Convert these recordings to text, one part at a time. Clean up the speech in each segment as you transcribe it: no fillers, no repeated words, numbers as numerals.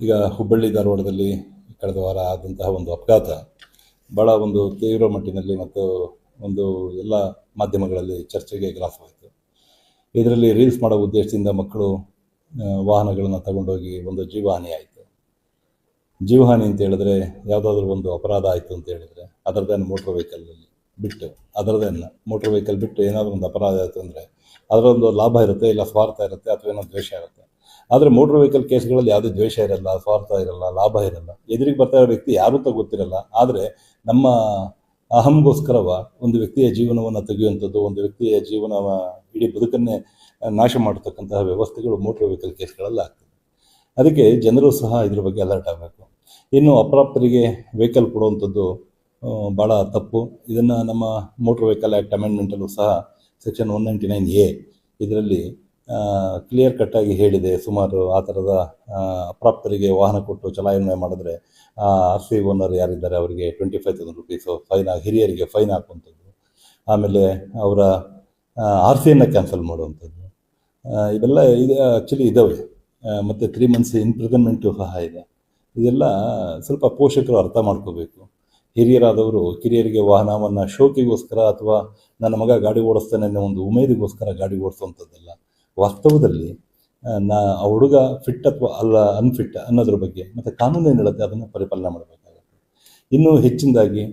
ಈಗ ಹುಬ್ಬಳ್ಳಿ ಧಾರವಾಡದಲ್ಲಿ ಕಳೆದ ವಾರ ಆದಂತಹ ಒಂದು ಅಪಘಾತ ಭಾಳ ಒಂದು ತೀವ್ರ ಮಟ್ಟಿನಲ್ಲಿ ಮತ್ತು ಒಂದು ಎಲ್ಲ ಮಾಧ್ಯಮಗಳಲ್ಲಿ ಚರ್ಚೆಗೆ ಗ್ರಾಸವಾಯಿತು. ಇದರಲ್ಲಿ ರೀಲ್ಸ್ ಮಾಡೋ ಉದ್ದೇಶದಿಂದ ಮಕ್ಕಳು ವಾಹನಗಳನ್ನು ತಗೊಂಡೋಗಿ ಒಂದು ಜೀವಹಾನಿ ಆಯಿತು. ಜೀವಹಾನಿ ಅಂತ ಹೇಳಿದ್ರೆ ಯಾವುದಾದ್ರೂ ಒಂದು ಅಪರಾಧ ಆಯಿತು ಅಂತ ಹೇಳಿದರೆ ಅದರದ್ದೇನು ಮೋಟ್ರ್ ವೆಹಿಕಲಲ್ಲಿ ಬಿಟ್ಟು ಮೋಟ್ರ್ ವೆಹಿಕಲ್ ಬಿಟ್ಟು ಏನಾದರೂ ಒಂದು ಅಪರಾಧ ಆಯಿತು ಅಂದರೆ ಅದರೊಂದು ಲಾಭ ಇರುತ್ತೆ, ಇಲ್ಲ ಸ್ವಾರ್ಥ ಇರುತ್ತೆ, ಅಥವಾ ಏನೋ ದ್ವೇಷ ಇರುತ್ತೆ. ಆದರೆ ಮೋಟ್ರ್ ವೆಹಿಕಲ್ ಕೇಸ್ಗಳಲ್ಲಿ ಯಾವುದೇ ದ್ವೇಷ ಇರಲ್ಲ, ಸ್ವಾರ್ಥ ಇರಲ್ಲ, ಲಾಭ ಇರಲ್ಲ. ಎದುರಿಗೆ ಬರ್ತಾ ಇರೋ ವ್ಯಕ್ತಿ ಯಾರೂ ಅಂತ ಗೊತ್ತಿರಲ್ಲ. ಆದರೆ ನಮ್ಮ ಅಹಂಗೋಸ್ಕರವ ಒಂದು ವ್ಯಕ್ತಿಯ ಜೀವನವನ್ನು ತೆಗೆಯುವಂಥದ್ದು, ಒಂದು ವ್ಯಕ್ತಿಯ ಜೀವನ ಇಡೀ ಬದುಕನ್ನೇ ನಾಶ ಮಾಡತಕ್ಕಂತಹ ವ್ಯವಸ್ಥೆಗಳು ಮೋಟ್ರ್ ವೆಹಿಕಲ್ ಕೇಸ್ಗಳಲ್ಲಿ ಆಗ್ತದೆ. ಅದಕ್ಕೆ ಜನರು ಸಹ ಇದ್ರ ಬಗ್ಗೆ ಅಲರ್ಟ್ ಆಗಬೇಕು. ಇನ್ನು ಅಪ್ರಾಪ್ತರಿಗೆ ವೆಹಿಕಲ್ ಕೊಡುವಂಥದ್ದು ಭಾಳ ತಪ್ಪು. ಇದನ್ನು ನಮ್ಮ ಮೋಟ್ರ್ ವೆಹಿಕಲ್ ಆ್ಯಕ್ಟ್ ಅಮೆಂಡ್ಮೆಂಟಲ್ಲೂ ಸಹ ಸೆಕ್ಷನ್ 199A ಇದರಲ್ಲಿ ಕ್ಲಿಯರ್ ಕಟ್ಟಾಗಿ ಹೇಳಿದೆ. ಸುಮಾರು ಆ ಥರದ ಅಪ್ರಾಪ್ತರಿಗೆ ವಾಹನ ಕೊಟ್ಟು ಚಲಾವಣೆ ಮಾಡಿದ್ರೆ RC ಓನರ್ ಯಾರಿದ್ದಾರೆ ಅವರಿಗೆ 25,000 ರೂಪೀಸು ಫೈನ್, ಹಿರಿಯರಿಗೆ ಫೈನ್ ಹಾಕುವಂಥದ್ದು, ಆಮೇಲೆ ಅವರ RCಯನ್ನು ಕ್ಯಾನ್ಸಲ್ ಮಾಡುವಂಥದ್ದು, ಇವೆಲ್ಲ ಇದು ಆ್ಯಕ್ಚುಲಿ ಇದ್ದಾವೆ. ಮತ್ತು 3 months ಇಂಪ್ರಿಸನ್ಮೆಂಟು ಸಹ ಇದೆ. ಇದೆಲ್ಲ ಸ್ವಲ್ಪ ಪೋಷಕರು ಅರ್ಥ ಮಾಡ್ಕೋಬೇಕು. ಹಿರಿಯರಾದವರು ಕಿರಿಯರಿಗೆ ವಾಹನವನ್ನು ಶೋಕಿಗೋಸ್ಕರ ಅಥವಾ ನನ್ನ ಮಗ ಗಾಡಿ ಓಡಿಸ್ತಾನೆ ಅನ್ನೋ ಒಂದು ಉಮೇದಿಗೋಸ್ಕರ ಗಾಡಿ ಓಡಿಸುವಂಥದ್ದಲ್ಲ. ವಾಸ್ತವದಲ್ಲಿ ಆ ಹುಡುಗ ಫಿಟ್ ಅಥವಾ ಅಲ್ಲ ಅನ್ಫಿಟ್ ಅನ್ನೋದ್ರ ಬಗ್ಗೆ ಮತ್ತು ಕಾನೂನು ಏನು ಹೇಳುತ್ತೆ ಅದನ್ನು ಪರಿಪಾಲನೆ ಮಾಡಬೇಕಾಗುತ್ತೆ. ಇನ್ನೂ ಹೆಚ್ಚಿನದಾಗಿ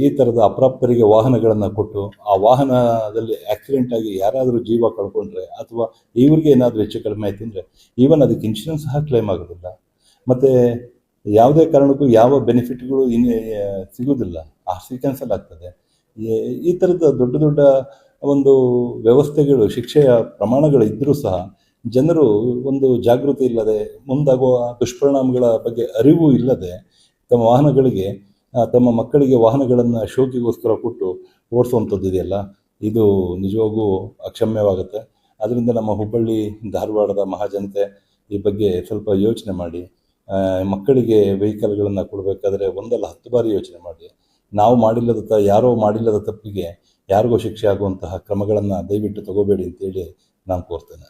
ಈ ಥರದ ಅಪ್ರಾಪ್ತರಿಗೆ ವಾಹನಗಳನ್ನು ಕೊಟ್ಟು ಆ ವಾಹನದಲ್ಲಿ ಆಕ್ಸಿಡೆಂಟ್ ಆಗಿ ಯಾರಾದರೂ ಜೀವ ಕಳ್ಕೊಂಡ್ರೆ ಅಥವಾ ಇವ್ರಿಗೆ ಏನಾದರೂ ಹೆಚ್ಚು ಕಡಿಮೆ ಆಯಿತು ಅಂದರೆ ಈವನ್ ಅದಕ್ಕೆ ಇನ್ಶೂರೆನ್ಸ್ ಸಹ ಕ್ಲೈಮ್ ಆಗೋದಿಲ್ಲ. ಮತ್ತು ಯಾವುದೇ ಕಾರಣಕ್ಕೂ ಯಾವ ಬೆನಿಫಿಟ್ಗಳು ಸಿಗೋದಿಲ್ಲ. RC ಕ್ಯಾನ್ಸಲ್ ಆಗ್ತದೆ. ಈ ಥರದ ದೊಡ್ಡ ದೊಡ್ಡ ಒಂದು ವ್ಯವಸ್ಥೆಗಳು, ಶಿಕ್ಷೆಯ ಪ್ರಮಾಣಗಳು ಇದ್ದರೂ ಸಹ ಜನರು ಒಂದು ಜಾಗೃತಿ ಇಲ್ಲದೆ, ಮುಂದಾಗುವ ದುಷ್ಪರಿಣಾಮಗಳ ಬಗ್ಗೆ ಅರಿವು ಇಲ್ಲದೆ ತಮ್ಮ ಮಕ್ಕಳಿಗೆ ವಾಹನಗಳನ್ನು ಶೋಕಿಗೋಸ್ಕರ ಕೊಟ್ಟು ಓಡಿಸುವಂಥದ್ದು ಇದೆಯಲ್ಲ, ಇದು ನಿಜವಾಗೂ ಅಕ್ಷಮ್ಯವಾಗುತ್ತೆ. ಅದರಿಂದ ನಮ್ಮ ಹುಬ್ಬಳ್ಳಿ ಧಾರವಾಡದ ಮಹಾಜನತೆ ಈ ಬಗ್ಗೆ ಸ್ವಲ್ಪ ಯೋಚನೆ ಮಾಡಿ. ಮಕ್ಕಳಿಗೆ ವೆಹಿಕಲ್ಗಳನ್ನು ಕೊಡಬೇಕಾದ್ರೆ ಒಂದಲ್ಲ 10 ಬಾರಿ ಯೋಚನೆ ಮಾಡಿ. ಯಾರೋ ಮಾಡಿಲ್ಲದ ತಪ್ಪಿಗೆ ಯಾರಿಗೋ ಶಿಕ್ಷೆ ಆಗುವಂತಹ ಕ್ರಮಗಳನ್ನು ದಯವಿಟ್ಟು ತಗೋಬೇಡಿ ಅಂತೇಳಿ ನಾನು ಕೋರ್ತೇನೆ.